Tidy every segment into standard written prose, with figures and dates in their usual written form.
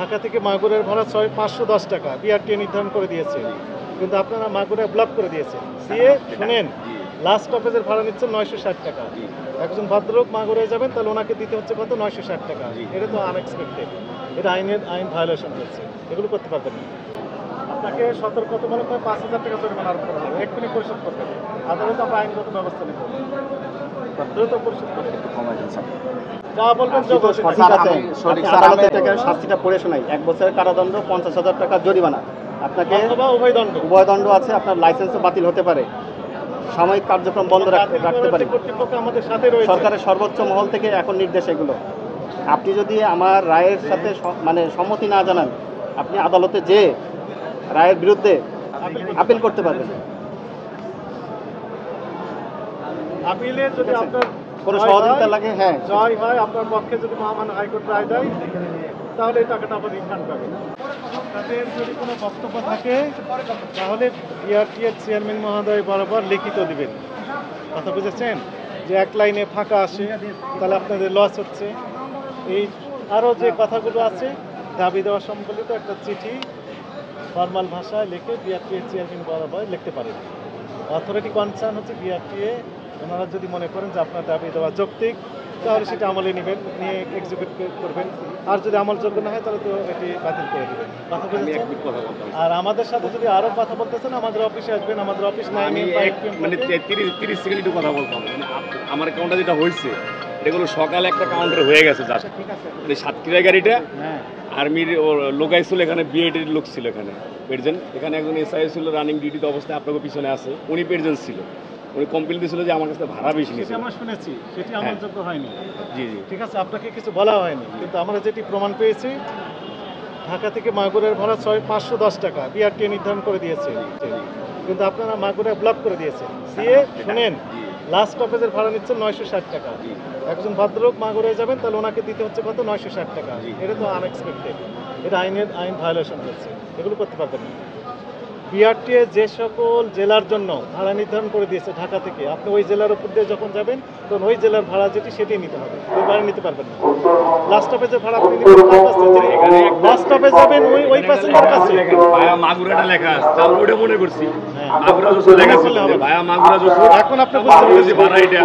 ঢাকা থেকে মাগুরের ভাড়া 510 টাকা বিআরটিএ নির্ধারণ করে দিয়েছে, কিন্তু আপনারা মাগুরে ব্লক করে দিয়েছেন। দিয়ে শুনেন, লাস্ট স্টপেজের ভাড়া নিচ্ছেন 960 টাকা। একজন ভদ্রলোক মাগুরে যাবেন, তাহলে ওনাকে দিতে হচ্ছে কত? 960 টাকা। এটা তো আনএক্সপেক্টেড, এটা আইন ভায়োলেশন হয়েছে, এগুলো করতে পারবেন না। আপনাকে সতর্কতামূলক 5,000 টাকা জরিমানা আরোপ করা হবে, এক্ষুনি পরিশোধ করবেন। আদালত আমরা আইনগত ব্যবস্থা নেব, দ্রুত পরিশোধ করবেন। যা বলবেন আদালত থেকে শাস্তিটা পড়ে শোনাই, 1 বছরের কারাদণ্ড, 50,000 টাকা জরিমানা। আপনাকে উভয় দণ্ড আছে, আপনার লাইসেন্সও বাতিল হতে পারে, সাময়িক কার্যক্রম বন্ধ রাখতে পারে। আমাদের সাথে সরকারের সর্বোচ্চ মহল থেকে এখন নির্দেশ এগুলো। আপনি যদি আমার রায়ের সাথে সম্মতি না জানান, আপনি আদালতে যে রায়ের বিরুদ্ধে আপিল করতে পারবেন। আপিলে যদি আপনার কোনো সহযোগিতা লাগে, হ্যাঁ, জয় হয় আপনার পক্ষে, যদি মহামান্য হাইকোর্ট রায় দেয়, তাহলে এই টাকাটা আবার রিফান্ড পাবেন। তাদের যদি কোনো বক্তব্য থাকে, তাহলে বিআরটিএর চেয়ারম্যান মহোদয় বরাবর লিখিত দিবেন। কথা বুঝেছেন? যে এক লাইনে ফাঁকা আসে, তাহলে আপনাদের লস হচ্ছে। এই আরও যে কথাগুলো আছে, দাবি দেওয়া সম্বলিত একটা চিঠি ফরমাল ভাষায় লিখে বিআরটিএর চেয়ারম্যান বরাবর লিখতে পারেন। অথরিটি কনসার্ন হচ্ছে বিআরটিএ। ওনারা যদি মনে করেন যে আপনার দাবি দেওয়া যৌক্তিক, তাহলে সেটা আমলে নেবেন, নিয়ে এক্সিকিউট করবেন। আর যদি আমলযোগ্য না হয়, তাহলে তো এটি বাতিল করে দেবেন। কথা বুঝেছেন? আর আমাদের সাথে যদি আরও কথা বলতেছেন, আমাদের অফিসে আসবেন। আমাদের অফিস মানে 30 সেকেন্ড একটু কথা বলতাম। আমার অ্যাকাউন্টে যেটা হয়েছে, এগুলো সকালে একটা কাউন্টার হয়ে গেছে, জাস্ট সাতক্ষীরা গাড়িটা আর্মির লোকাই ছিল, এখানে বিএডির লোক ছিল এখানে প্রেজেন্ট। এখানে একজন এসআই ছিল রানিং ডিউটিতে অবস্থায়, আপনাকে পিছনে আছে, উনি প্রেজেন্ট ছিল। উনি কমপ্লেন দিয়েছিল যে আমার কাছে ভাড়া বেশি নিয়েছে। আমরা শুনেছি সেটি আমলযোগ্য হয়নি। জি জি, ঠিক আছে, আপনাকে কিছু বলা হয়নি, কিন্তু আমরা যেটি প্রমাণ পেয়েছি, ঢাকা থেকে মাগুরের ভাড়া 510 টাকা বিআরটিএ নির্ধারণ করে দিয়েছে, কিন্তু আপনারা মাগুরে ব্লক করে দিয়েছেন। দিয়ে শুনেন, লাস্ট স্টপেজের ভাড়া নিচ্ছেন 960 টাকা। একজন ভদ্রলোক মাগুরে যাবেন, তাহলে ওনাকে দিতে হচ্ছে কত? 960 টাকা। এটা তো আনএক্সপেক্টেড, এটা আইন ভায়োলেশন হয়েছে, এগুলো করতে পারবেন না। বিআরটিএ যে সকল জেলার জন্য ভাড়া নির্ধারণ করে দিয়েছে ঢাকা থেকে, আপনি ওই জেলার উপর দিয়ে যখন যাবেন, তখন ওই জেলার ভাড়া যেটি সেটি নিতে হবে, ওই ভাড়া নিতে পারবেন না। লাস্ট স্টপেজের ভাড়া আপনি নিতে লাস্ট স্টপে যাবেন ওই প্যাসেঞ্জার কাছে। ভায়া মাগুরাটা লেখা আছে, আমি ওটা মনে করছি মাগুরা যশোর লেখা ছিল, ভায়া মাগুরা যশোর। এখন আপনি বুঝতে পারছেন ভাড়া এটা,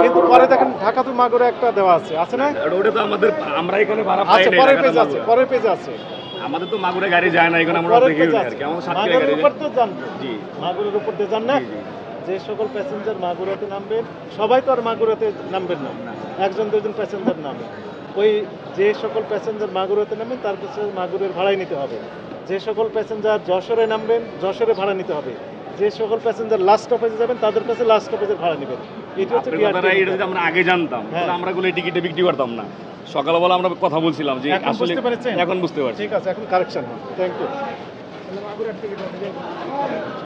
কিন্তু পরে দেখেন ঢাকা তো মাগুরা একটা দেওয়া আছে না? ওটা তো আমাদের, আমরা এখানে ভাড়া পাই আচ্ছা, না। পরের পেজ আছে, পরের পেজ আছে। আমাদের তো মাগুরে গাড়ি যায় না, এখানে আমরা দেখি আর কি। আমাদের সাতক্ষীরা গাড়ি উপর তো যান, জি, মাগুরের উপর দিয়ে যান না? যে সকল প্যাসেঞ্জার মাগুরাতে নামবেন, সবাই তো আর মাগুরাতে নামবেন না, একজন দুজন প্যাসেঞ্জার নামে। ওই যে সকল প্যাসেঞ্জার মাগুরাতে নামবেন, তার কাছে মাগুরের ভাড়াই নিতে হবে। যে সকল প্যাসেঞ্জার যশোরে নামবেন, যশোরে ভাড়া নিতে হবে। যে সকল প্যাসেঞ্জার লাস্ট স্টপেজে যাবেন, তাদের কাছে লাস্ট স্টপেজের ভাড়া নেবেন। এটি হচ্ছে এটা যদি আমরা আগে জানতাম, তাহলে আমরা গুলো টিকিটে বিক্রি করতাম না। সকালবেলা আমরা কথা বলছিলাম যে আসলে এখন বুঝতে পারছি। ঠিক আছে, এখন কারেকশন। Thank you.